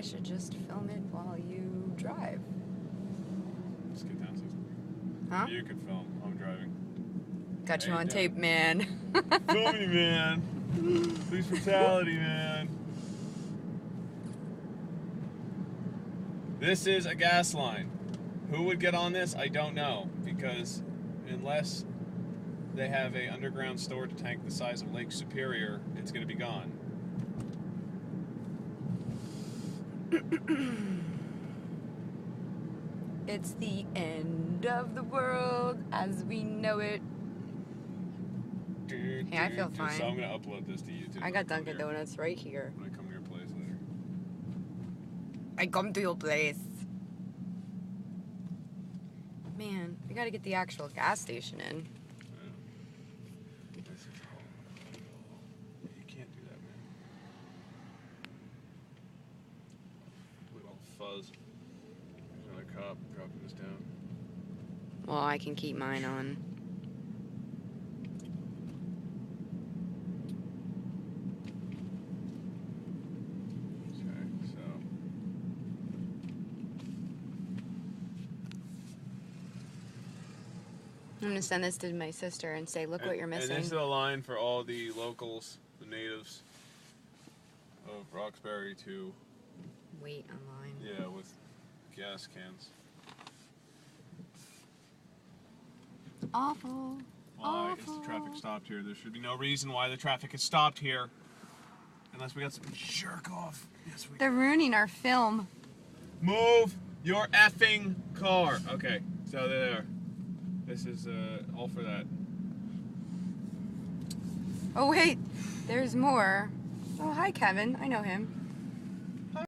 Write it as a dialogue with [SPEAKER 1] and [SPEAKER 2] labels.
[SPEAKER 1] I should just film it while you drive.
[SPEAKER 2] Just get downstairs.
[SPEAKER 1] Huh?
[SPEAKER 2] You can film. I'm driving.
[SPEAKER 1] Got you
[SPEAKER 2] Hey,
[SPEAKER 1] on
[SPEAKER 2] Dad.
[SPEAKER 1] tape, man.
[SPEAKER 2] Film me, man. Police brutality, man. This is a gas line. Who would get on this? I don't know. Because unless they have a underground storage tank the size of Lake Superior, it's going to be gone.
[SPEAKER 1] It's the end of the world as we know it. Hey, I feel fine.
[SPEAKER 2] So I'm going to upload this to YouTube.
[SPEAKER 1] I got Dunkin' Donuts right here.
[SPEAKER 2] When I come to your place later.
[SPEAKER 1] I come to your place. Man, we gotta get the actual gas station in.
[SPEAKER 2] You can't do that, man. Look at all the fuzz. There's another cop dropping this down.
[SPEAKER 1] Well, I can keep mine on.
[SPEAKER 2] Okay, so.
[SPEAKER 1] I'm gonna send this to my sister and say, look what you're missing.
[SPEAKER 2] And this is a line for all the locals, the natives of Roxbury to,
[SPEAKER 1] Wait online.
[SPEAKER 2] yeah, with gas cans.
[SPEAKER 1] Awful.
[SPEAKER 2] Why is the traffic stopped here? There should be no reason why the traffic is stopped here. Unless we got some jerk off. Yes, we
[SPEAKER 1] They're ruining our film.
[SPEAKER 2] Move your effing car. Okay, so there. This is all for that.
[SPEAKER 1] Oh wait, there's more. Oh hi Kevin, I know him.